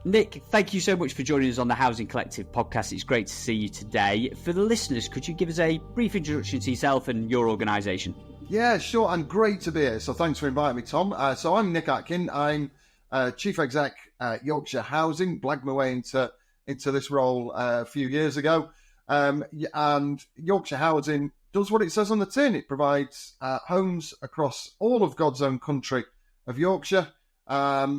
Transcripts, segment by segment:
Nick, thank you so much for joining us on the Housing Collective podcast. It's great to see you today. For the listeners, could you give us a brief introduction to yourself and your organisation? Yeah, sure. And great to be here. So thanks for inviting me, Tom. So I'm Nick Atkin. I'm Chief Exec at Yorkshire Housing. Blagged my way into this role a few years ago. And Yorkshire Housing does what it says on the tin. It provides homes across all of God's own country of Yorkshire.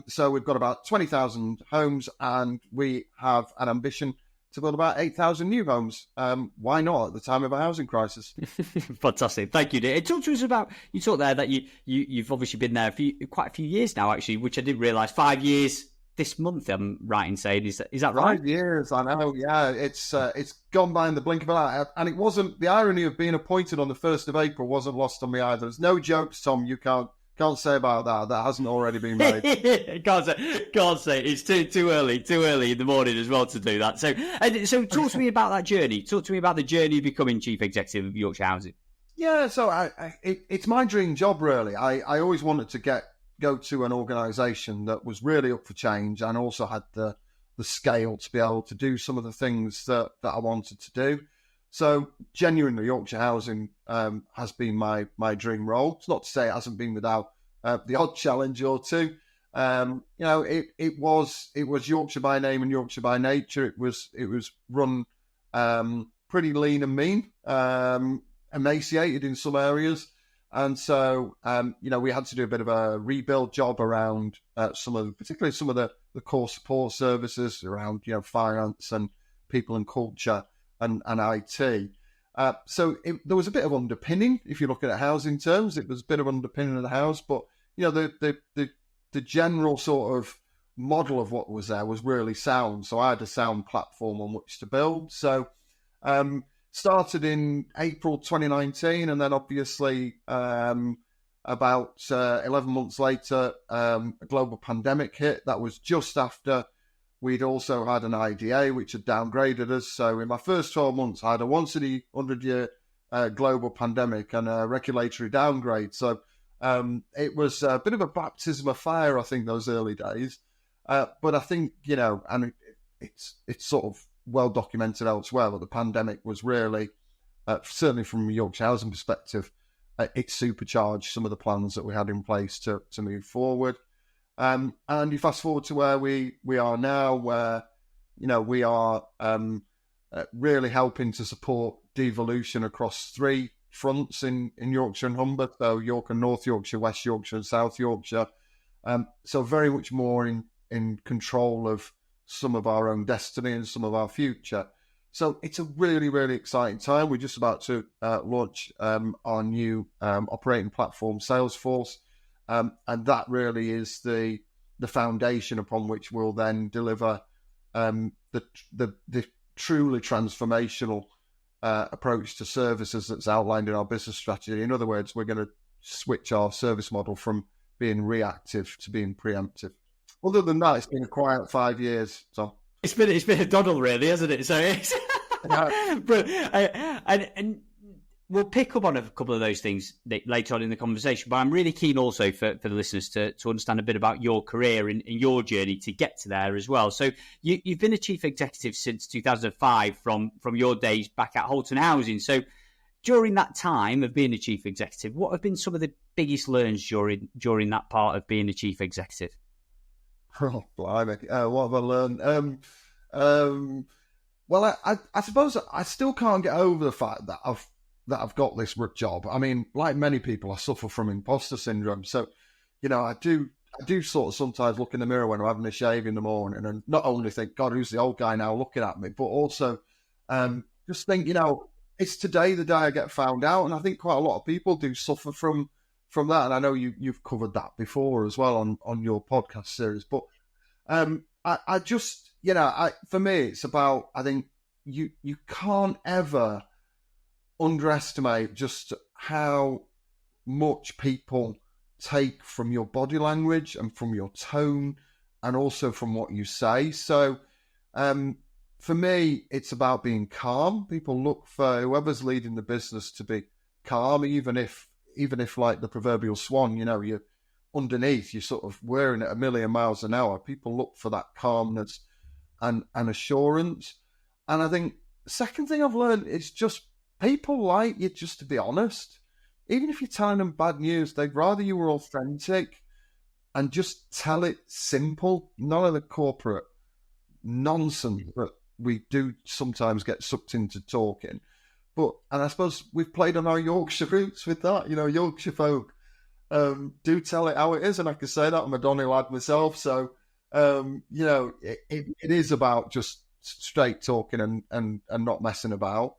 So we've got about 20,000 homes, and we have an ambition to build about 8,000 new homes. Why not at the time of a housing crisis? Fantastic. Thank you, Nick. Talk to us about, you talked there that you've obviously been there quite a few years now, actually, which I didn't realise. 5 years this month, I'm right in saying. Is that right? 5 years, I know. Yeah, it's gone by in the blink of an eye. And it wasn't, the irony of being appointed on the 1st of April wasn't lost on me either. There's no jokes, Tom, you can't say about that. That hasn't already been made. can't say. It's too early in the morning as well to do that. So talk to me about that journey. Talk to me about the journey of becoming Chief Executive of Yorkshire Housing. Yeah, so it's my dream job, really. I always wanted to go to an organisation that was really up for change and also had the scale to be able to do some of the things that I wanted to do. So genuinely, Yorkshire Housing has been my dream role. It's not to say it hasn't been without the odd challenge or two. It was Yorkshire by name and Yorkshire by nature. It was run pretty lean and mean, emaciated in some areas, and so we had to do a bit of a rebuild job around particularly some of the core support services around finance and people and culture. And IT. So there was a bit of underpinning, if you look at it housing terms. It was a bit of underpinning of the house, but the general sort of model of what was there was really sound. So I had a sound platform on which to build. So started in April 2019, and then obviously about 11 months later, a global pandemic hit. That was just after we'd also had an IDA, which had downgraded us. So in my first 12 months, I had a once-in-a-100-year global pandemic and a regulatory downgrade. So it was a bit of a baptism of fire, I think, those early days. But I think, and it's sort of well documented elsewhere, but the pandemic was really, certainly from a Yorkshire Housing perspective, it supercharged some of the plans that we had in place to move forward. And you fast forward to where we are now, where, we are really helping to support devolution across 3 fronts in Yorkshire and Humber, so York and North Yorkshire, West Yorkshire and South Yorkshire. So very much more in control of some of our own destiny and some of our future. So it's a really, really exciting time. We're just about to launch our new operating platform, Salesforce. And that really is the foundation upon which we'll then deliver the truly transformational approach to services that's outlined in our business strategy. In other words, we're going to switch our service model from being reactive to being preemptive. Other than that, it's been a quiet 5 years. So it's been a doddle, really, hasn't it? So it's and we'll pick up on a couple of those things later on in the conversation, but I'm really keen also for the listeners to understand a bit about your career and your journey to get to there as well. So you've been a chief executive since 2005 from your days back at Holton Housing. So during that time of being a chief executive, what have been some of the biggest learns during that part of being a chief executive? Oh, blimey. What have I learned? Well, I suppose I still can't get over the fact that I've got this job. I mean, like many people, I suffer from imposter syndrome. So, I do sort of sometimes look in the mirror when I'm having a shave in the morning and not only think, God, who's the old guy now looking at me, but also just think, it's today the day I get found out. And I think quite a lot of people do suffer from that. And I know you've covered that before as well on your podcast series. But I just, for me, it's about, I think you can't ever underestimate just how much people take from your body language and from your tone and also from what you say. So for me, it's about being calm. People look for whoever's leading the business to be calm, even if like the proverbial swan, underneath you're sort of wearing it a million miles an hour. People look for that calmness and assurance. And I think the second thing I've learned is just people like you just to be honest. Even if you're telling them bad news, they'd rather you were authentic and just tell it simple. None of the corporate nonsense that we do sometimes get sucked into talking. And I suppose we've played on our Yorkshire roots with that. Yorkshire folk do tell it how it is, and I can say that I'm a Donny lad myself. So, it is about just straight talking and not messing about.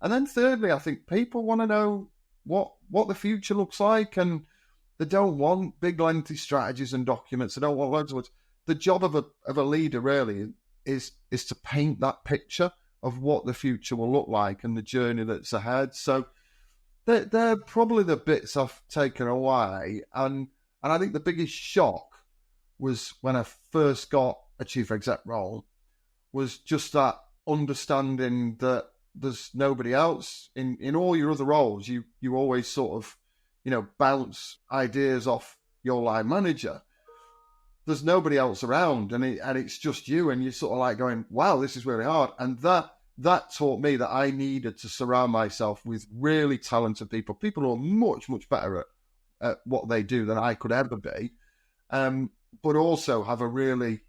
And then thirdly, I think people want to know what the future looks like, and they don't want big lengthy strategies and documents. They don't want loads of words. The job of a leader really is to paint that picture of what the future will look like and the journey that's ahead. So they're probably the bits I've taken away. And I think the biggest shock was when I first got a chief exec role, was just that understanding that there's nobody else. In all your other roles, you always sort of, bounce ideas off your line manager. There's nobody else around, and it's just you, and you're sort of like going, wow, this is really hard. And that taught me that I needed to surround myself with really talented people who are much, much better at what they do than I could ever be, but also have a really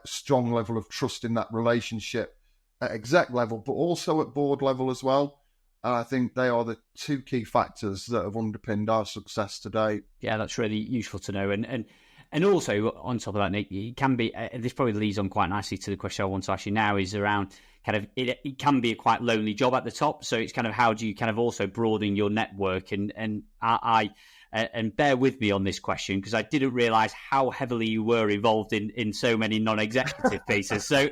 strong level of trust in that relationship at exec level, but also at board level as well. And I think they are the two key factors that have underpinned our success today. Yeah, that's really useful to know. And also, on top of that, Nick, it can be, this probably leads on quite nicely to the question I want to ask you now, is around kind of, it can be a quite lonely job at the top. So it's kind of, how do you kind of also broaden your network? And bear with me on this question, because I didn't realise how heavily you were involved in so many non-executive pieces. So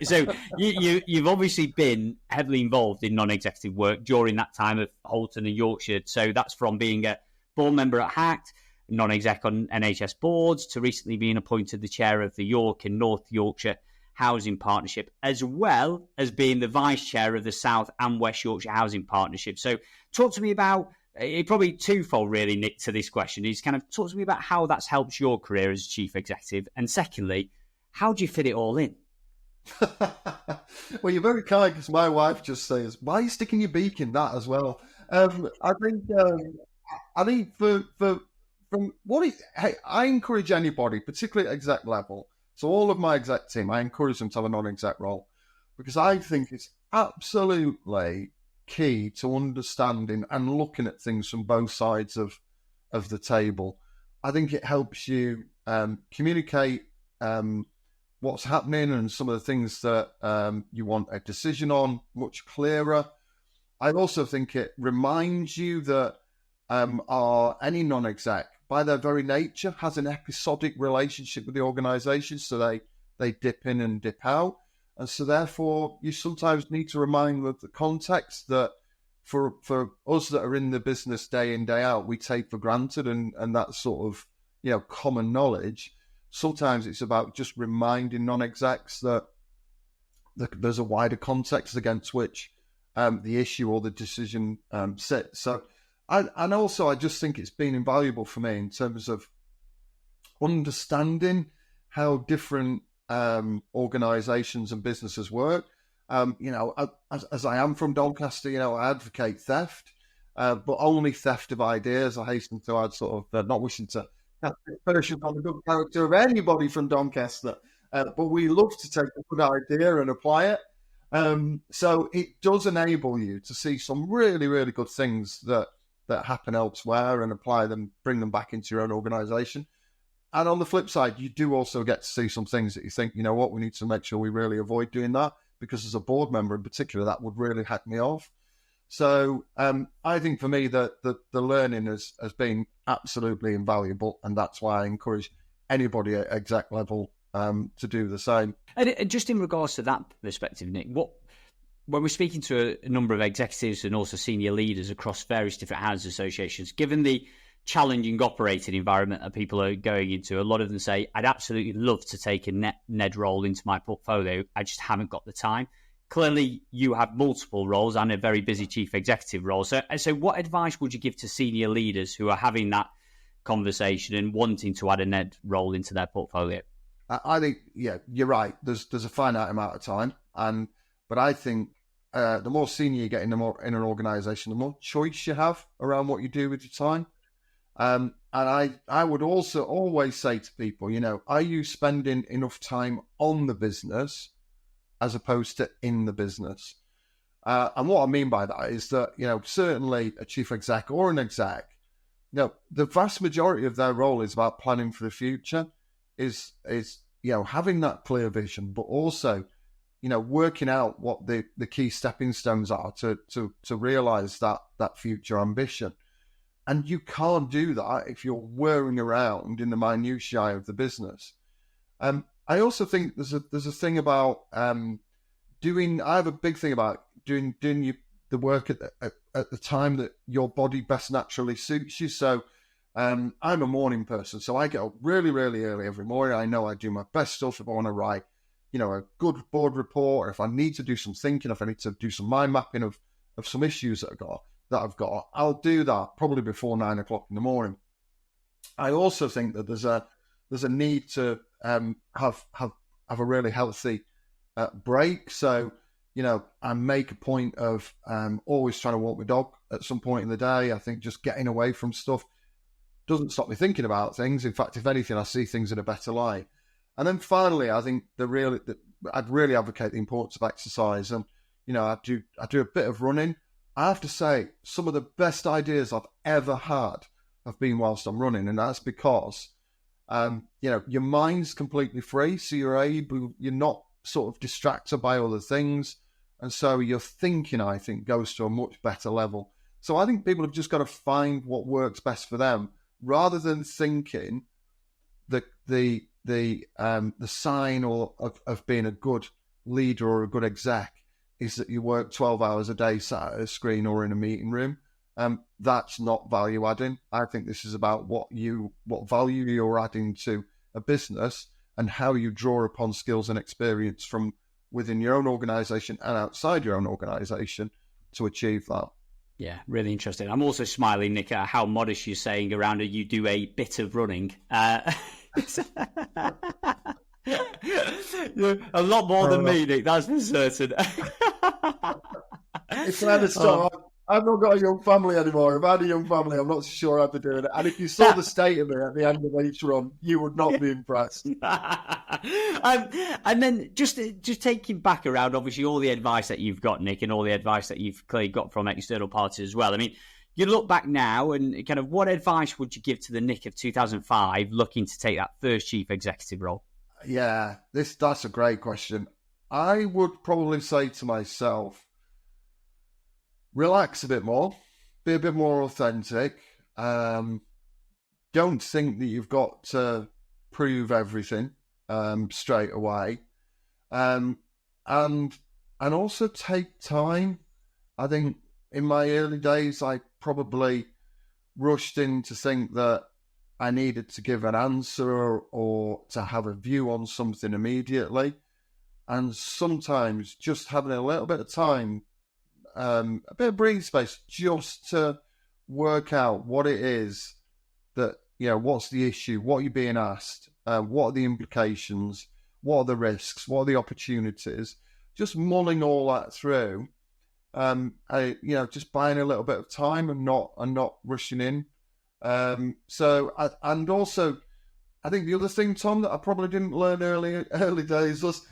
you've obviously been heavily involved in non-executive work during that time of Halton and Yorkshire. So that's from being a board member at Hacked, non-exec on NHS boards, to recently being appointed the chair of the York and North Yorkshire Housing Partnership, as well as being the vice chair of the South and West Yorkshire Housing Partnership. So talk to me about, probably twofold really, Nick, to this question, is kind of talk to me about how that's helped your career as chief executive, and secondly, how do you fit it all in? Well, you're very kind, because my wife just says, why are you sticking your beak in that as well? I think I encourage anybody, particularly at exec level, so all of my exec team, I encourage them to have a non-exec role, because I think it's absolutely key to understanding and looking at things from both sides of the table. I think it helps you communicate what's happening and some of the things that you want a decision on much clearer. I also think it reminds you that any non-exec, by their very nature, has an episodic relationship with the organisation, so they dip in and dip out. And so therefore, you sometimes need to remind them of the context that for us that are in the business day in, day out, we take for granted, and that sort of, common knowledge. Sometimes it's about just reminding non-execs that there's a wider context against which the issue or the decision sits. So, and also I just think it's been invaluable for me in terms of understanding how different organisations and businesses work. As I am from Doncaster, I advocate theft, but only theft of ideas. I hasten to add, sort of not wishing to cast aspersions on the good character of anybody from Doncaster, but we love to take a good idea and apply it. So it does enable you to see some really, really good things that happen elsewhere and apply them, bring them back into your own organisation. And on the flip side, you do also get to see some things that you think, we need to make sure we really avoid doing that, because as a board member in particular, that would really hack me off. So I think for me, the learning has been absolutely invaluable, and that's why I encourage anybody at exec level to do the same. And just in regards to that perspective, Nick, when we're speaking to a number of executives and also senior leaders across various different housing associations, given the challenging operating environment that people are going into, a lot of them say, I'd absolutely love to take a NED role into my portfolio, I just haven't got the time. Clearly, you have multiple roles and a very busy chief executive role. So what advice would you give to senior leaders who are having that conversation and wanting to add a Ned role into their portfolio? I think, yeah, you're right. There's a finite amount of time, but I think the more senior you get in an organisation, the more choice you have around what you do with your time. And I would also always say to people, are you spending enough time on the business as opposed to in the business? And what I mean by that is that, certainly a chief exec or an exec, the vast majority of their role is about planning for the future, is having that clear vision, but also, working out what the key stepping stones are to realise that future ambition. And you can't do that if you're whirring around in the minutiae of the business. I also think there's a thing about I have a big thing about doing the work at the time that your body best naturally suits you. So I'm a morning person, so I get up really, really early every morning. I know I do my best stuff if I want to write, a good board report, or if I need to do some thinking, if I need to do some mind mapping of some issues that I've got, I'll do that probably before 9 o'clock in the morning. I also think that there's a need to have a really healthy break. So, I make a point of always trying to walk my dog at some point in the day. I think just getting away from stuff doesn't stop me thinking about things. In fact, if anything, I see things in a better light. And then finally, I think I'd really advocate the importance of exercise. And, I do a bit of running. I have to say, some of the best ideas I've ever had have been whilst I'm running. And that's because, your mind's completely free. So you're not sort of distracted by other things. And so your thinking, I think, goes to a much better level. So I think people have just got to find what works best for them, rather than thinking that the sign of being a good leader or a good exec is that you work 12 hours a day sat at a screen or in a meeting room. That's not value adding. I think this is about what value you're adding to a business and how you draw upon skills and experience from within your own organisation and outside your own organisation to achieve that. Yeah, really interesting. I'm also smiling, Nick, at how modest you're saying around it. You do a bit of running. Yeah, a lot more than me, Nick, that's for certain. It's kind of stuff. I've not got a young family anymore. If I had a young family, I'm not sure I'd be doing it. And if you saw the state of me at the end of each run, you would not be impressed. And then just taking back around, obviously, all the advice that you've got, Nick, and all the advice that you've clearly got from external parties as well. I mean, you look back now and kind of what advice would you give to the Nick of 2005 looking to take that first chief executive role? Yeah, that's a great question. I would probably say to myself, relax a bit more, be a bit more authentic. Don't think that you've got to prove everything straight away. And also take time. I think in my early days, I probably rushed in to think that I needed to give an answer or to have a view on something immediately. And sometimes just having a little bit of time, a bit of breathing space, just to work out what it is that, what's the issue, what you're being asked, what are the implications, what are the risks, what are the opportunities, just mulling all that through. Just buying a little bit of time and not rushing in. And also, I think the other thing, Tom, that I probably didn't learn early days was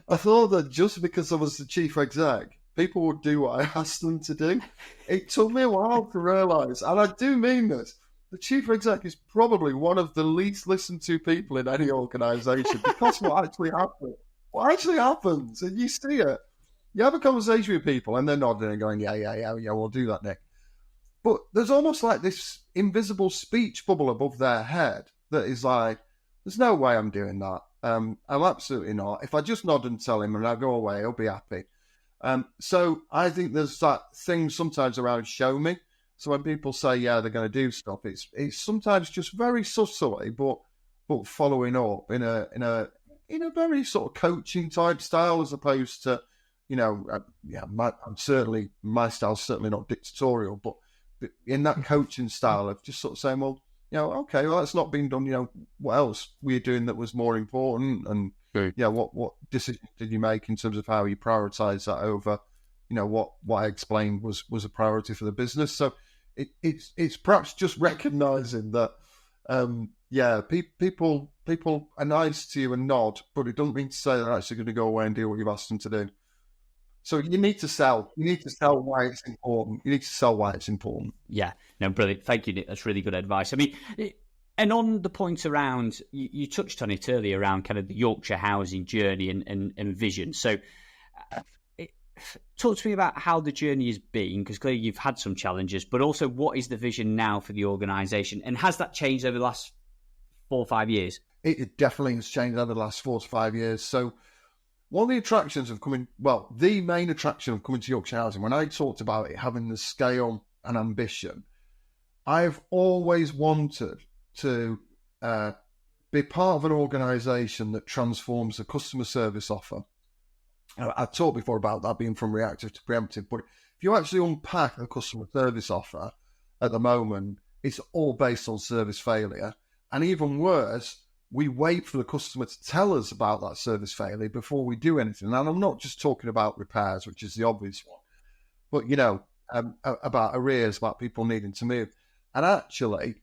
I thought that just because I was the chief exec, people would do what I asked them to do. It took me a while to realise, and I do mean this, the chief exec is probably one of the least listened to people in any organisation because what actually happens, and you see it. You have a conversation with people and they're nodding and going, yeah, we'll do that, Nick. But there's almost like this invisible speech bubble above their head that is like, there's no way I'm doing that. I'm absolutely not. If I just nod and tell him and I go away, he'll be happy. So I think there's that thing sometimes around show me. So when people say, yeah, they're going to do stuff, it's sometimes just very subtly, but following up in a very sort of coaching type style, as opposed to, my style's certainly not dictatorial, but in that coaching style of just sort of saying, well, okay, well, that's not been done. What else were you doing that was more important? And, True. what decisions did you make in terms of how you prioritize that over, what I explained was a priority for the business. So it's perhaps just recognizing that, people are nice to you and nod, but it doesn't mean to say they're actually going to go away and do what you've asked them to do. So you need to sell. You need to sell why it's important. You need to sell why it's important. Yeah, no, brilliant. Thank you, Nick. That's really good advice. I mean, and on the point around, you touched on it earlier around kind of the Yorkshire housing journey and vision. So talk to me about how the journey has been, because clearly you've had some challenges, but also what is the vision now for the organisation? And has that changed over the last 4 or 5 years? It definitely has changed over the last 4 to 5 years. So one of the attractions of the main attraction of coming to Yorkshire Housing, when I talked about it having the scale and ambition, I've always wanted to be part of an organisation that transforms the customer service offer. I've talked before about that being from reactive to preemptive, but if you actually unpack the customer service offer at the moment, it's all based on service failure. And even worse, we wait for the customer to tell us about that service failure before we do anything. And I'm not just talking about repairs, which is the obvious one, but, about arrears, about people needing to move. And actually,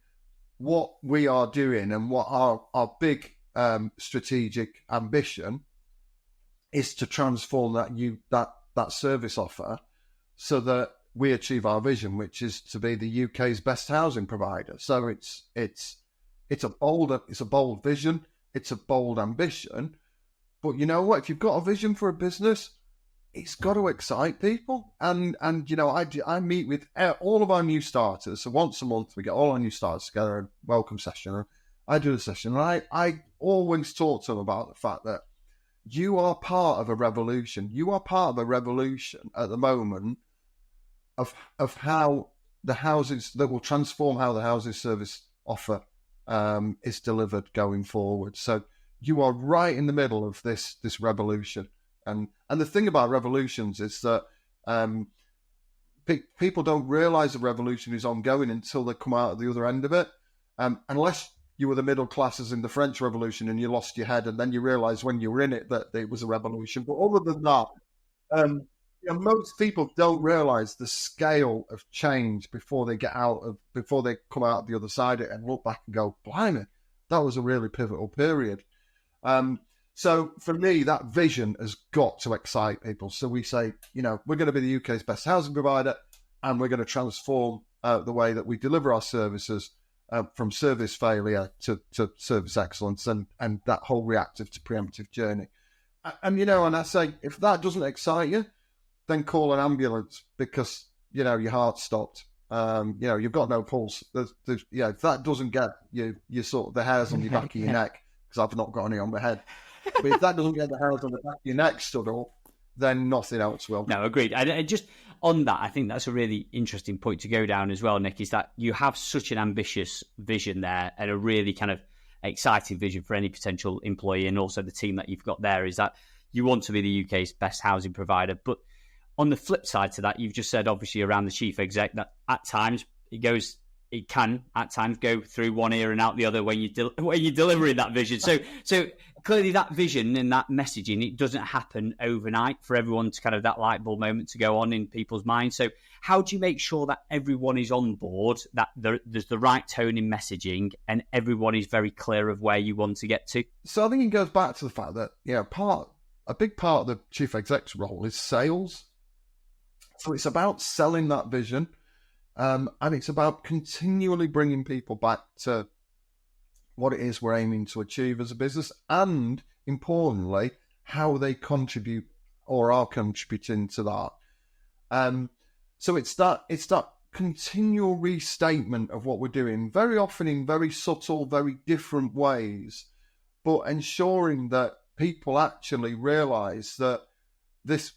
what we are doing and what our big strategic ambition is to transform that service offer so that we achieve our vision, which is to be the UK's best housing provider. So it's a bold vision, it's a bold ambition. But you know what? If you've got a vision for a business, it's got to excite people. And I meet with all of our new starters. So once a month, we get all our new starters together, a welcome session. I do the session, and I always talk to them about the fact that you are part of a revolution. You are part of a revolution at the moment of how the houses that will transform how the housing service offer is delivered going forward. So you are right in the middle of this revolution. And the thing about revolutions is that people don't realise the revolution is ongoing until they come out at the other end of it. Unless you were the middle classes in the French Revolution and you lost your head, and then you realise when you were in it that it was a revolution. But other than that, most people don't realise the scale of change before they come out the other side of it and look back and go, blimey, that was a really pivotal period. So for me, that vision has got to excite people. So we say, we're going to be the UK's best housing provider, and we're going to transform the way that we deliver our services from service failure to service excellence and that whole reactive to preemptive journey. And I say, if that doesn't excite you, then call an ambulance because, your heart stopped. You've got no pulse. If that doesn't get you sort of the hairs on the back of your neck, because I've not got any on my head. But if that doesn't get the hairs on the back of your neck stood up, then nothing else will. No, agreed. And just on that, I think that's a really interesting point to go down as well, Nick, is that you have such an ambitious vision there and a really kind of exciting vision for any potential employee, and also the team that you've got there, is that you want to be the UK's best housing provider. But on the flip side to that, you've just said, obviously, around the chief exec, that at times it can at times go through one ear and out the other when you're delivering that vision. So clearly that vision and that messaging, it doesn't happen overnight for everyone to kind of that light bulb moment to go on in people's minds. So how do you make sure that everyone is on board, that there's the right tone in messaging and everyone is very clear of where you want to get to? So I think it goes back to the fact that, a big part of the chief exec's role is sales. So it's about selling that vision. And it's about continually bringing people back to what it is we're aiming to achieve as a business, and importantly, how they contribute or are contributing to that. So it's that continual restatement of what we're doing, very often in very subtle, very different ways, but ensuring that people actually realise that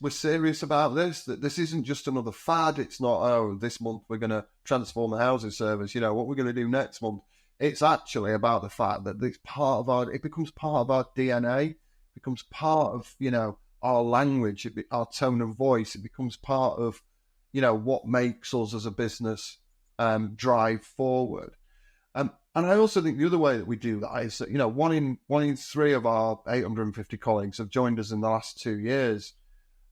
we're serious about this, that this isn't just another fad. It's not, this month we're going to transform the housing service, what we're going to do next month. It's actually about the fact that it becomes part of our DNA, becomes part of, our language, our tone of voice. It becomes part of, what makes us as a business drive forward. And And I also think the other way that we do that is that, one in three of our 850 colleagues have joined us in the last 2 years.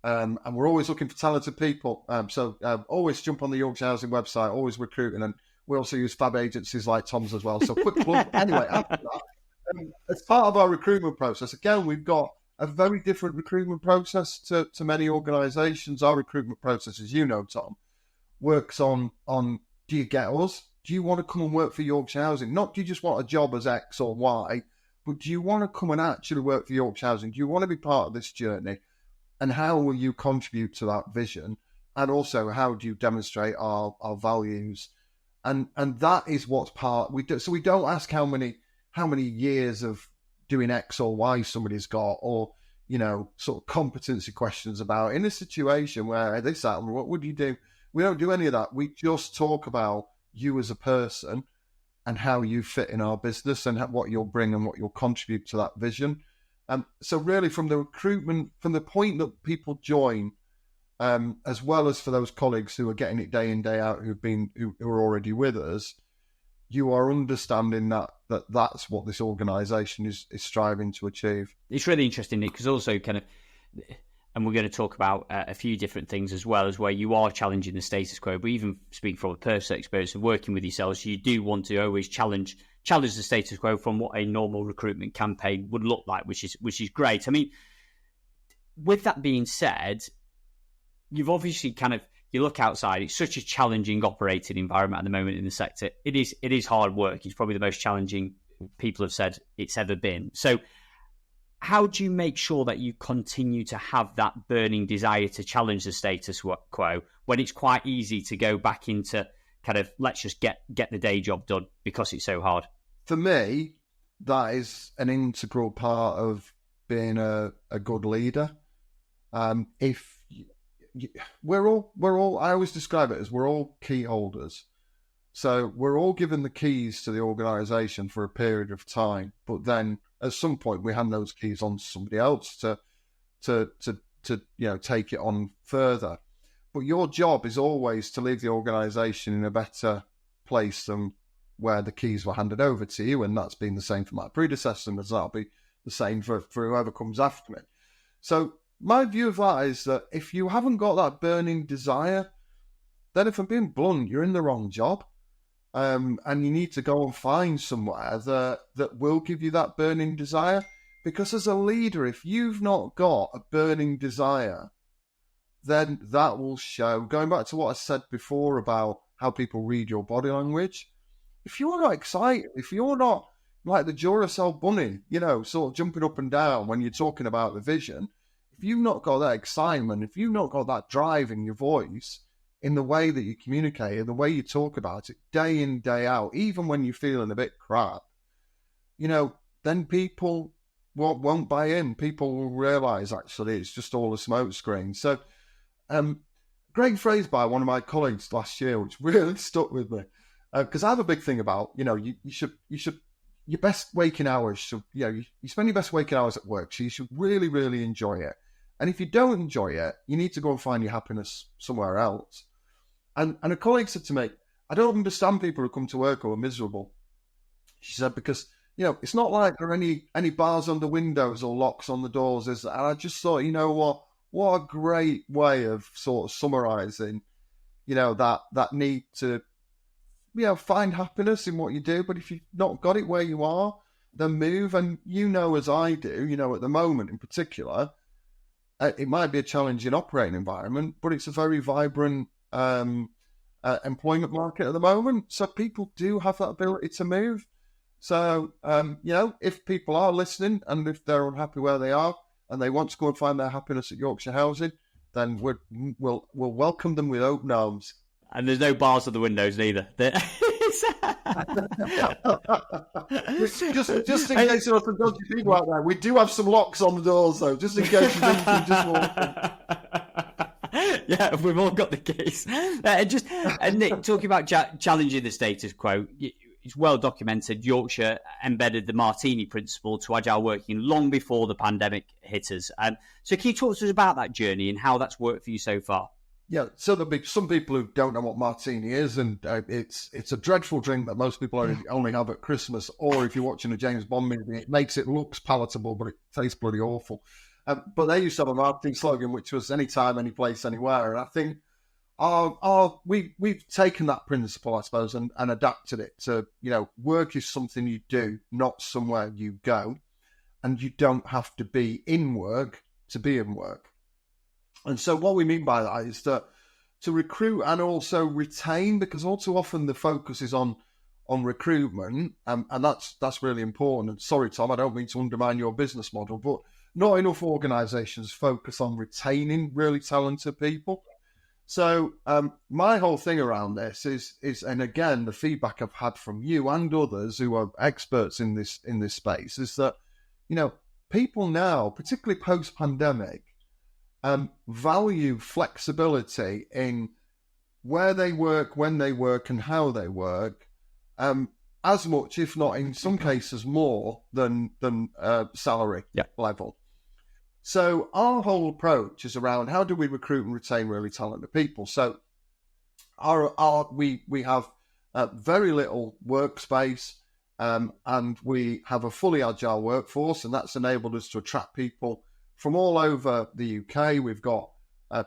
And we're always looking for talented people. So always jump on the Yorkshire Housing website, always recruiting. And we also use fab agencies like Tom's as well. So quick plug. Anyway, after that, as part of our recruitment process, again, we've got a very different recruitment process to many organisations. Our recruitment process, as you know, Tom, works on do you get us? Do you want to come and work for Yorkshire Housing? Not do you just want a job as X or Y, but do you want to come and actually work for Yorkshire Housing? Do you want to be part of this journey? And how will you contribute to that vision? And also, how do you demonstrate our values? And that is what's part we do. So we don't ask how many years of doing X or Y somebody's got, or sort of competency questions about in a situation where this happened, what would you do? We don't do any of that. We just talk about you as a person and how you fit in our business and what you'll bring and what you'll contribute to that vision. So really, from the recruitment, from the point that people join, as well as for those colleagues who are getting it day in, day out, who are already with us, you are understanding that's what this organisation is striving to achieve. It's really interesting, Nick, because also kind of, and we're going to talk about a few different things as well, as where you are challenging the status quo, but even speaking from a personal experience of working with yourselves, you do want to always challenge the status quo from what a normal recruitment campaign would look like, which is great. I mean, with that being said, you've obviously you look outside, it's such a challenging operating environment at the moment in the sector. It is hard work. It's probably the most challenging, people have said, it's ever been. So how do you make sure that you continue to have that burning desire to challenge the status quo when it's quite easy to go back into kind of, let's just get the day job done because it's so hard? For me, that is an integral part of being a good leader. We're all, I always describe it as we're all key holders. So we're all given the keys to the organisation for a period of time, but then at some point we hand those keys on to somebody else to take it on further. But your job is always to leave the organisation in a better place than where the keys were handed over to you, and that's been the same for my predecessor, and that'll be the same for whoever comes after me. So my view of that is that if you haven't got that burning desire, then if I'm being blunt, you're in the wrong job. And you need to go and find somewhere that will give you that burning desire. Because as a leader, if you've not got a burning desire, then that will show. Going back to what I said before about how people read your body language, if you're not excited, if you're not like the Duracell bunny, sort of jumping up and down when you're talking about the vision, if you've not got that excitement, if you've not got that drive in your voice, in the way that you communicate, in the way you talk about it, day in, day out, even when you're feeling a bit crap, then people won't buy in. People will realise, actually, it's just all a smoke screen. So, great phrase by one of my colleagues last year, which really stuck with me. Because I have a big thing about, you should your best waking hours should, you spend your best waking hours at work, so you should really, really enjoy it. And if you don't enjoy it, you need to go and find your happiness somewhere else. And a colleague said to me, I don't understand people who come to work who are miserable. She said, because, it's not like there are any bars on the windows or locks on the doors, is there? And I just thought, what a great way of sort of summarising, that need to, find happiness in what you do. But if you've not got it where you are, then move. And as I do, at the moment in particular, it might be a challenging operating environment, but it's a very vibrant employment market at the moment. So people do have that ability to move. So, if people are listening and if they're unhappy where they are and they want to go and find their happiness at Yorkshire Housing, then we'll welcome them with open arms. And there's no bars on the windows neither. just in case there are some dodgy people out there, we do have some locks on the doors, though, just in case you think you can just walk in. Yeah, we've all got the keys. And Nick, talking about challenging the status quo, it's well documented. Yorkshire embedded the Martini principle to agile working long before the pandemic hit us. So can you talk to us about that journey and how that's worked for you so far? Yeah, so there'll be some people who don't know what martini is, and it's a dreadful drink that most people only have at Christmas, or if you're watching a James Bond movie, it makes it looks palatable, but it tastes bloody awful. But they used to have a marketing slogan, which was anytime, any place, anywhere, and I think we've taken that principle, I suppose, and adapted it to, work is something you do, not somewhere you go, and you don't have to be in work to be in work. And so what we mean by that is to recruit and also retain, because all too often the focus is on recruitment, and that's really important. And sorry, Tom, I don't mean to undermine your business model, but not enough organisations focus on retaining really talented people. So my whole thing around this is, and again, the feedback I've had from you and others who are experts in this space, is that, people now, particularly post-pandemic, value flexibility in where they work, when they work, and how they work, as much, if not in some cases more, than salary level. So our whole approach is around how do we recruit and retain really talented people. So we have very little workspace, and we have a fully agile workforce, and that's enabled us to attract people from all over the UK. We've got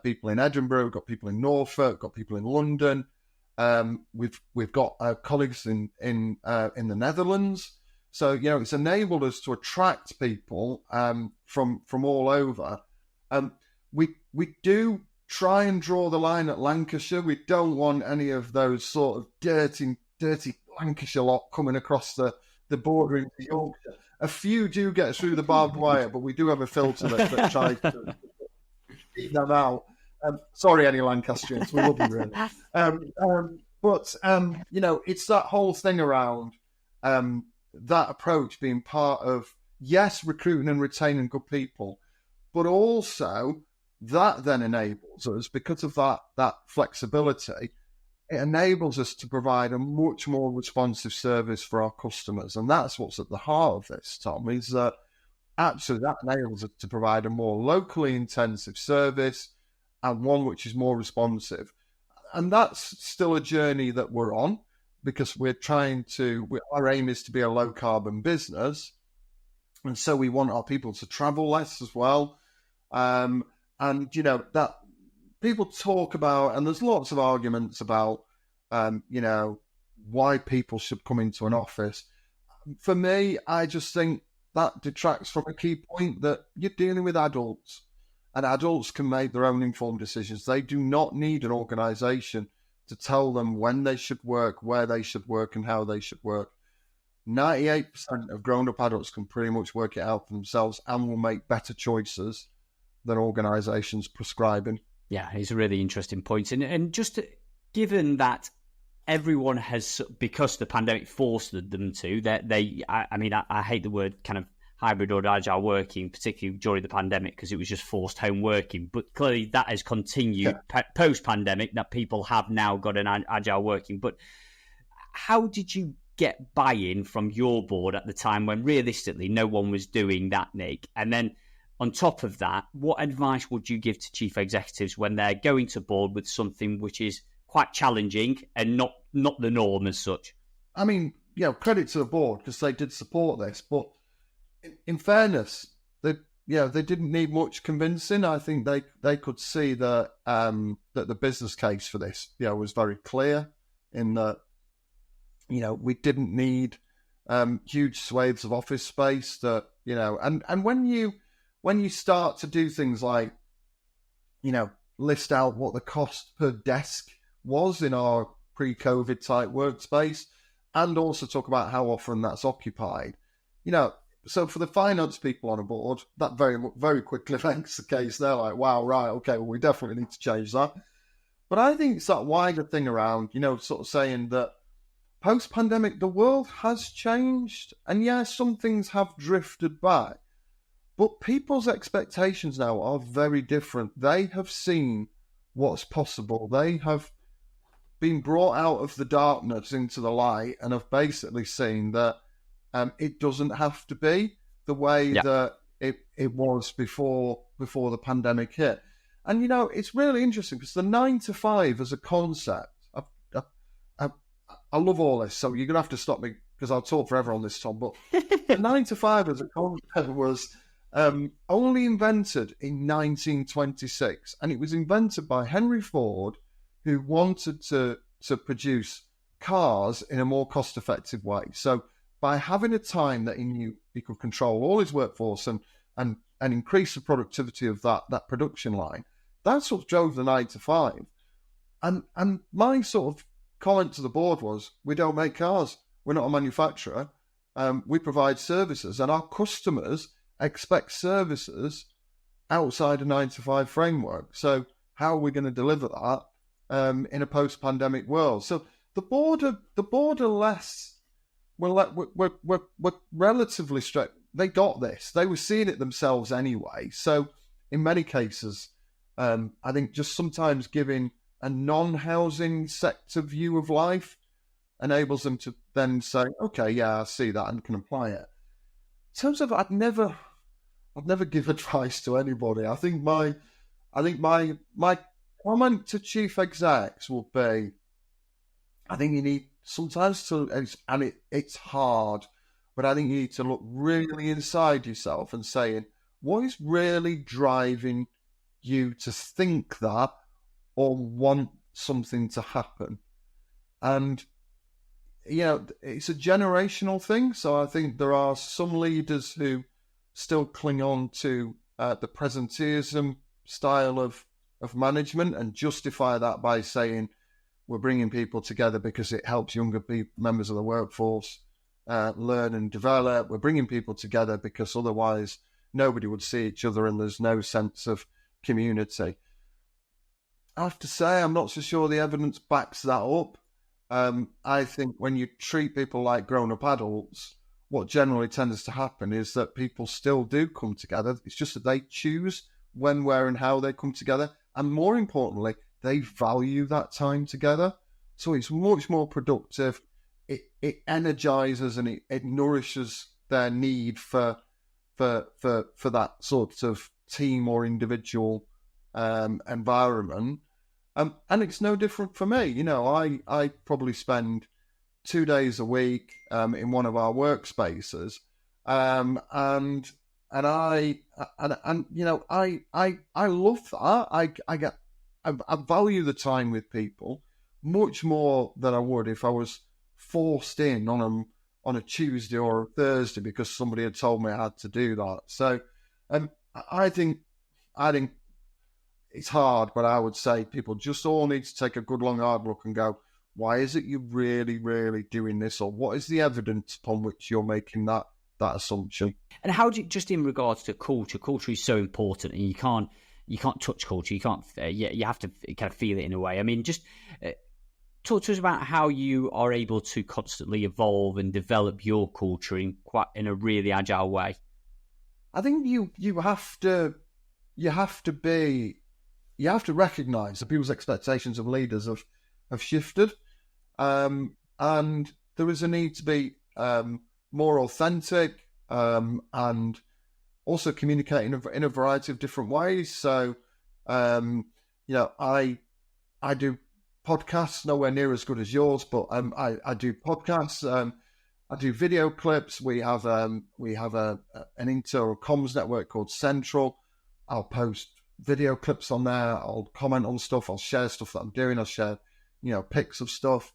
people in Edinburgh, we've got people in Norfolk, we've got people in London. We've got colleagues in the Netherlands. So, it's enabled us to attract people from all over. We do try and draw the line at Lancashire. We don't want any of those sort of dirty Lancashire lot coming across the border into Yorkshire. A few do get through the barbed wire, but we do have a filter that tries to keep them out. Sorry, any Lancastrians, we love you really. But it's that whole thing around that approach being part of, yes, recruiting and retaining good people, but also that then enables us, because of that flexibility, it enables us to provide a much more responsive service for our customers. And that's what's at the heart of this, Tom, is that actually that enables us to provide a more locally intensive service and one which is more responsive. And that's still a journey that we're on, because we're our aim is to be a low carbon business. And so we want our people to travel less as well. And, that people talk about, and there's lots of arguments about, why people should come into an office. For me, I just think that detracts from a key point that you're dealing with adults, and adults can make their own informed decisions. They do not need an organisation to tell them when they should work, where they should work, and how they should work. 98% of grown-up adults can pretty much work it out for themselves and will make better choices than organisations prescribing. Yeah, it's a really interesting point. And just given that everyone has, because the pandemic forced them to, I hate the word kind of hybrid or agile working, particularly during the pandemic, because it was just forced home working. But clearly that has continued post-pandemic, that people have now got an agile working. But how did you get buy-in from your board at the time when realistically no one was doing that, Nick? And then on top of that, what advice would you give to chief executives when they're going to board with something which is quite challenging and not the norm as such? I mean, credit to the board, because they did support this, but in fairness, they didn't need much convincing. I think they could see that the business case for this, was very clear, in that, we didn't need huge swathes of office space. That and when you start to do things like, list out what the cost per desk was in our pre-COVID type workspace, and also talk about how often that's occupied, so for the finance people on a board, that very, very quickly makes the case. They're like, wow, right, okay, well, we definitely need to change that. But I think it's that wider thing around, sort of saying that post-pandemic, the world has changed. And yes, some things have drifted back. But people's expectations now are very different. They have seen what's possible. They have been brought out of the darkness into the light and have basically seen that it doesn't have to be the way that it was before the pandemic hit. And, it's really interesting because the 9 to 5 as a concept, I love all this, so you're going to have to stop me because I'll talk forever on this, Tom. But the 9 to 5 as a concept was only invented in 1926, and it was invented by Henry Ford, who wanted to produce cars in a more cost-effective way. So by having a time that he knew he could control all his workforce and increase the productivity of that production line, that's what drove the 9 to 5. And my sort of comment to the board was, we don't make cars. We're not a manufacturer. We provide services, and our customers expect services outside a 9 to 5 framework. So how are we going to deliver that in a post-pandemic world? So the board are less. We're relatively straight. They got this. They were seeing it themselves anyway. So in many cases, I think just sometimes giving a non-housing sector view of life enables them to then say, okay, yeah, I see that and can apply it. In terms of, I'd never give advice to anybody. I think my comment to chief execs will be, I think you need sometimes to, and it's hard, but I think you need to look really inside yourself and saying, what is really driving you to think that or want something to happen? And, it's a generational thing. So I think there are some leaders who still cling on to the presenteeism style of management and justify that by saying we're bringing people together because it helps younger members of the workforce learn and develop. We're bringing people together because otherwise nobody would see each other and there's no sense of community. I have to say, I'm not so sure the evidence backs that up. I think when you treat people like grown-up adults, what generally tends to happen is that people still do come together. It's just that they choose when, where, and how they come together. And more importantly, they value that time together. So it's much more productive. It energizes and it nourishes their need for that sort of team or individual environment. And it's no different for me. I probably spend 2 days a week in one of our workspaces, and I love that. I value the time with people much more than I would if I was forced in on a Tuesday or a Thursday because somebody had told me I had to do that. So, I think it's hard, but I would say people just all need to take a good long hard look and go, why is it you're really, really doing this? Or what is the evidence upon which you're making that assumption? And how do you, just in regards to culture is so important, and you can't touch culture. You can't, you have to kind of feel it in a way. I mean, just talk to us about how you are able to constantly evolve and develop your culture in a really agile way. I think you have to recognise that people's expectations of leaders have shifted, and there is a need to be more authentic and also communicate in a variety of different ways. So, I do podcasts, nowhere near as good as yours, but I do podcasts. I do video clips. We have an internal comms network called Central. I'll post video clips on there. I'll comment on stuff. I'll share stuff that I'm doing. I'll share, pics of stuff.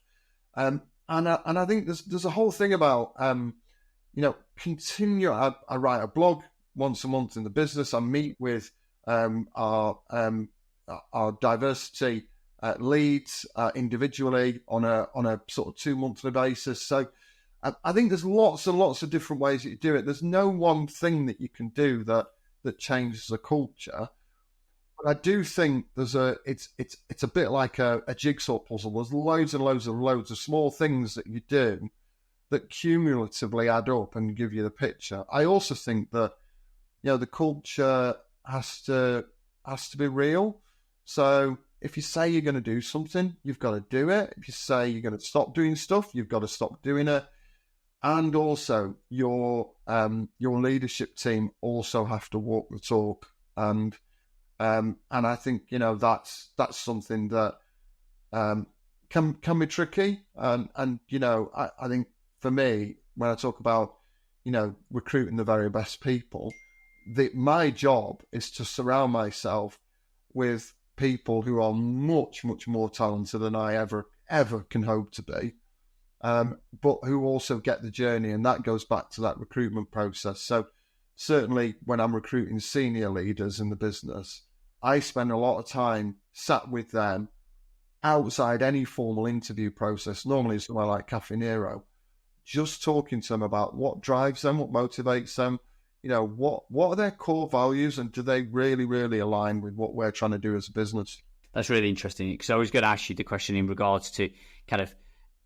And I think there's a whole thing about, continue. I write a blog once a month in the business. I meet with our diversity leads individually on a sort of 2 monthly basis. So I think there's lots and lots of different ways that you do it. There's no one thing that you can do that changes the culture. But I do think it's a bit like a jigsaw puzzle. There's loads and loads of small things that you do that cumulatively add up and give you the picture. I also think that the culture has to be real. So if you say you're going to do something, you've got to do it. If you say you're going to stop doing stuff, you've got to stop doing it. And also your leadership team also have to walk the talk and And I think, that's something that can be tricky. And I think for me, when I talk about, recruiting the very best people, my job is to surround myself with people who are much, much more talented than I ever can hope to be, but who also get the journey. And that goes back to that recruitment process. So certainly when I'm recruiting senior leaders in the business, I spend a lot of time sat with them outside any formal interview process, normally somewhere like Cafe Nero, just talking to them about what drives them, what motivates them, what are their core values, and do they really, really align with what we're trying to do as a business? That's really interesting, because I was going to ask you the question in regards to kind of,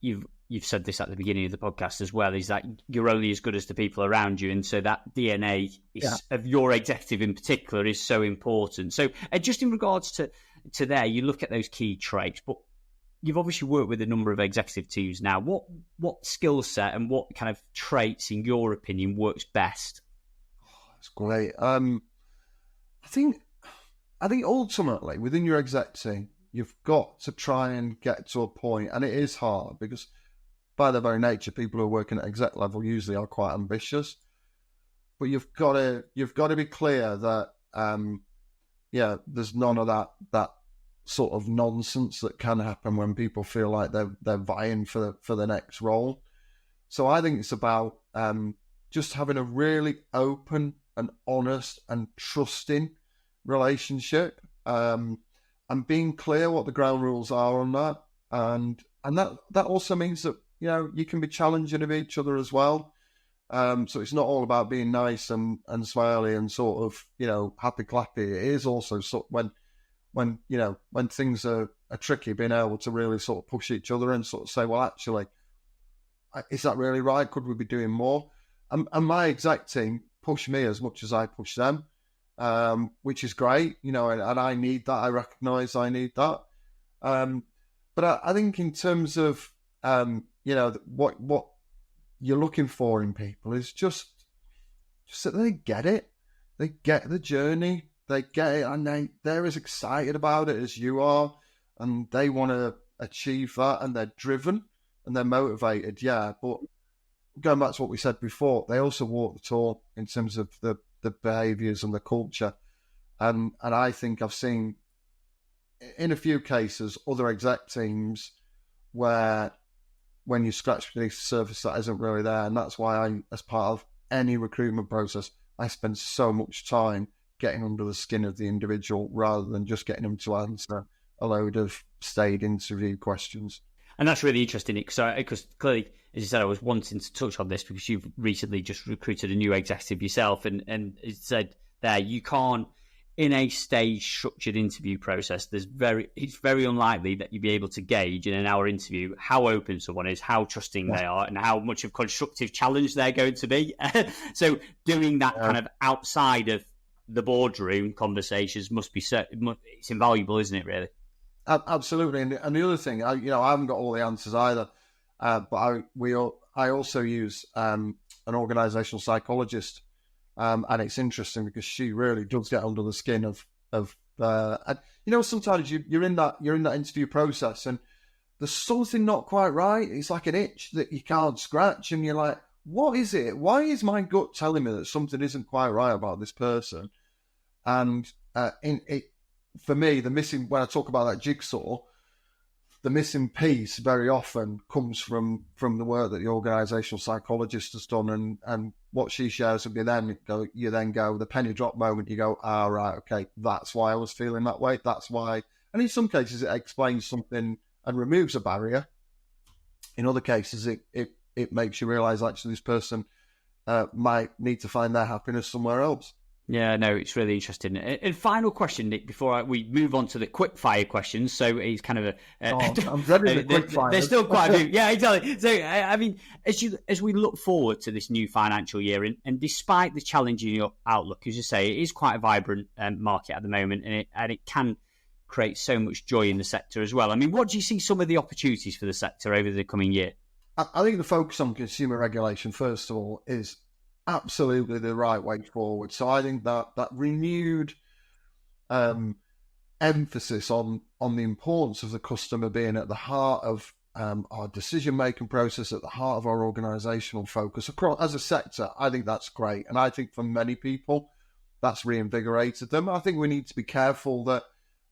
you've said this at the beginning of the podcast as well, is that you're only as good as the people around you, and so that DNA of your executive in particular is so important. So just in regards to there, you look at those key traits, but you've obviously worked with a number of executive teams now. What skill set and what kind of traits, in your opinion, works best? That's great. I think ultimately within your exec team, you've got to try and get to a point, and it is hard because by their very nature, people who are working at exec level usually are quite ambitious. But you've got to be clear that there's none of that sort of nonsense that can happen when people feel like they're vying for the next role. So I think it's about just having a really open and honest and trusting relationship, and being clear what the ground rules are on that, and that also means that you can be challenging of each other as well. So it's not all about being nice and smiley and sort of happy clappy. It is also when things are tricky, being able to really sort of push each other and sort of say, well, actually, is that really right? Could we be doing more? And my exec team push me as much as I push them, which is great, and I need that. I recognise I need that. But I think in terms of what you're looking for in people is just that they get it, they get the journey, they get it, and they're as excited about it as you are, and they want to achieve that, and they're driven and they're motivated. Yeah, but going back to what we said before, they also walk the talk in terms of the behaviours and the culture. And I think I've seen in a few cases other exec teams where when you scratch beneath the surface, that isn't really there. And that's why as part of any recruitment process, I spend so much time getting under the skin of the individual rather than just getting them to answer a load of staid interview questions. And that's really interesting, because clearly, as you said, I was wanting to touch on this because you've recently just recruited a new executive yourself, and it said there you can't, in a stage structured interview process, it's very unlikely that you'll be able to gauge in an hour interview how open someone is, how trusting they are, and how much of constructive challenge they're going to be. So doing that kind of outside of the boardroom conversations it's invaluable, isn't it, really? Absolutely. And the other thing, I haven't got all the answers either, but I also use an organisational psychologist, and it's interesting because she really does get under the skin of and, sometimes you're in that interview process and there's something not quite right. It's like an itch that you can't scratch, and you're like, what is it? Why is my gut telling me that something isn't quite right about this person? And for me, when I talk about that jigsaw, the missing piece very often comes from the work that the organisational psychologist has done, and what she shares with me. You then go the penny drop moment. You go, right, okay, that's why I was feeling that way. That's why. And in some cases, it explains something and removes a barrier. In other cases, it makes you realise actually this person might need to find their happiness somewhere else. Yeah, no, it's really interesting. And final question, Nick, before we move on to the quick fire questions. So it's kind of I'm ready for the quick fire. There's still quite a few. Yeah, exactly. So, I mean, as we look forward to this new financial year, and despite the challenging outlook, as you say, it is quite a vibrant market at the moment, and it can create so much joy in the sector as well. I mean, what do you see some of the opportunities for the sector over the coming year? I think the focus on consumer regulation, first of all, is absolutely the right way forward. So I think that renewed emphasis on the importance of the customer being at the heart of our decision-making process, at the heart of our organisational focus across as a sector. I think that's great, and I think for many people that's reinvigorated them. I think we need to be careful that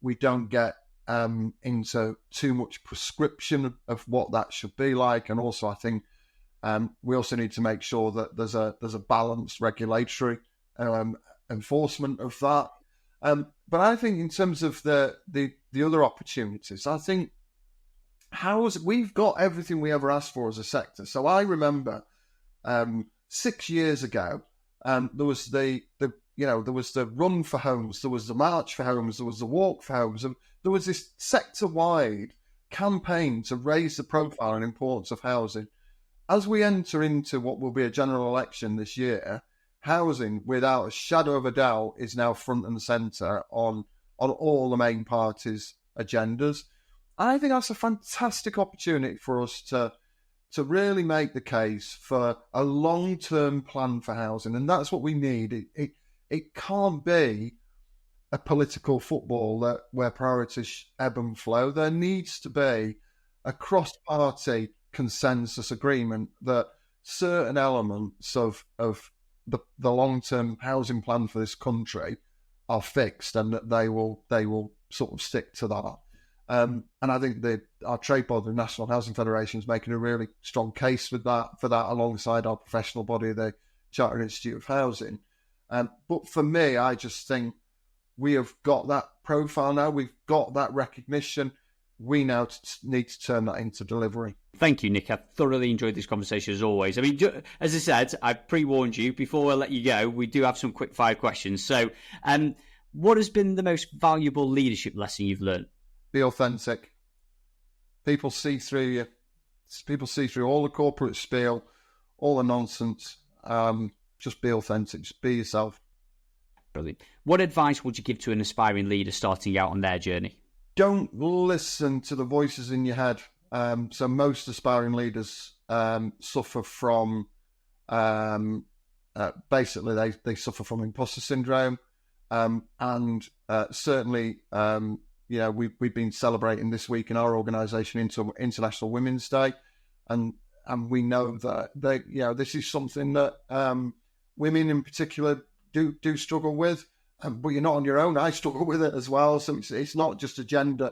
we don't get into too much prescription of what that should be like, and also I think we also need to make sure that there's a balanced regulatory enforcement of that. But I think in terms of the other opportunities, I think we've got everything we ever asked for as a sector. So I remember 6 years ago, there was there was the run for homes, there was the march for homes, there was the walk for homes, and there was this sector-wide campaign to raise the profile and importance of housing. As we enter into what will be a general election this year, housing, without a shadow of a doubt, is now front and centre on all the main parties' agendas. I think that's a fantastic opportunity for us to really make the case for a long-term plan for housing, and that's what we need. It can't be a political football where priorities ebb and flow. There needs to be a cross-party consensus agreement that certain elements of the long-term housing plan for this country are fixed, and that they will sort of stick to that. And I think our trade board, the National Housing Federation, is making a really strong case for that alongside our professional body, the Chartered Institute of Housing. But for me, I just think we have got that profile now. We've got that recognition. We now need to turn that into delivery. Thank you, Nick. I thoroughly enjoyed this conversation as always. I mean, as I said, I pre-warned you before I let you go. We do have some quick fire questions. So, what has been the most valuable leadership lesson you've learned? Be authentic. People see through you. People see through all the corporate spiel, all the nonsense. Just be authentic. Just be yourself. Brilliant. What advice would you give to an aspiring leader starting out on their journey? Don't listen to the voices in your head. So most aspiring leaders suffer from, basically they suffer from imposter syndrome. And certainly, we've been celebrating this week in our organisation International Women's Day. And we know that this is something that women in particular do struggle with. But you're not on your own. I struggle with it as well. So it's not just a gender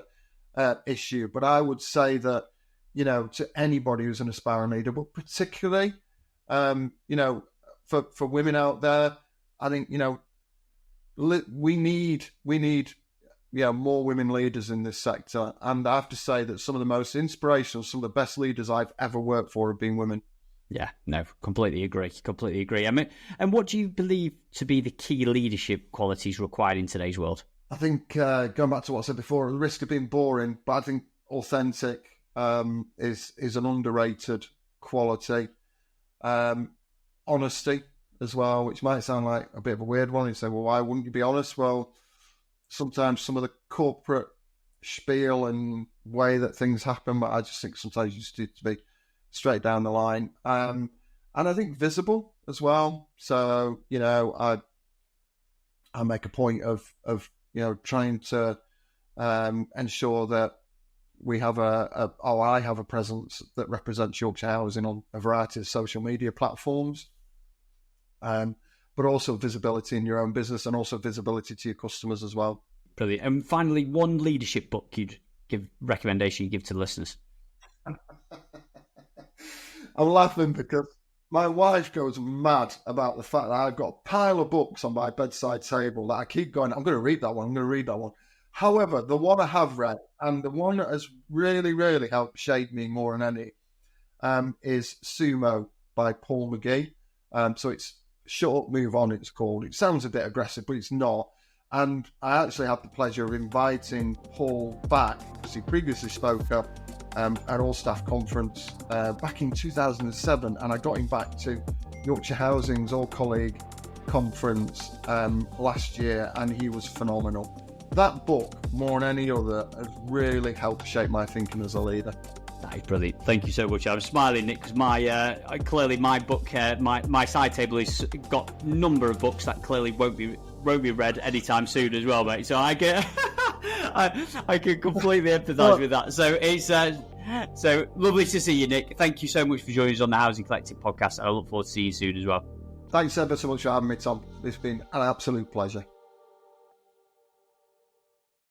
issue. But I would say that, to anybody who's an aspiring leader, but particularly, for women out there, I think, we need more women leaders in this sector. And I have to say that some of the most inspirational, some of the best leaders I've ever worked for have been women. Yeah, no, completely agree. I mean, and what do you believe to be the key leadership qualities required in today's world? I think, going back to what I said before, at the risk of being boring, but I think authentic is an underrated quality. Honesty as well, which might sound like a bit of a weird one. You say, well, why wouldn't you be honest? Well, sometimes some of the corporate spiel and way that things happen, but I just think sometimes you just need to be straight down the line. And I think visible as well. So, I make a point of trying to ensure that we have I have a presence that represents Yorkshire Housing on a variety of social media platforms. But also visibility in your own business and also visibility to your customers as well. Brilliant. And finally, one leadership book recommendation you'd give to the listeners. I'm laughing because my wife goes mad about the fact that I've got a pile of books on my bedside table that I keep going, I'm going to read that one. However, the one I have read, and the one that has really, really helped shape me more than any, is Sumo by Paul McGee. So it's Shut Up, Move On, it's called. It sounds a bit aggressive, but it's not. And I actually had the pleasure of inviting Paul back, because he previously spoke at an all-staff conference back in 2007, and I got him back to Yorkshire Housing's all-colleague conference last year, and he was phenomenal. That book, more than any other, has really helped shape my thinking as a leader. That is brilliant. Thank you so much. I'm smiling, Nick, because clearly my book, my side table has got a number of books that clearly won't be won't be read anytime soon as well, mate. So I can I can completely empathise with that. So it's so lovely to see you, Nick. Thank you so much for joining us on the Housing Collective podcast, and I look forward to seeing you soon as well. Thanks ever so much for having me, Tom. It's been an absolute pleasure.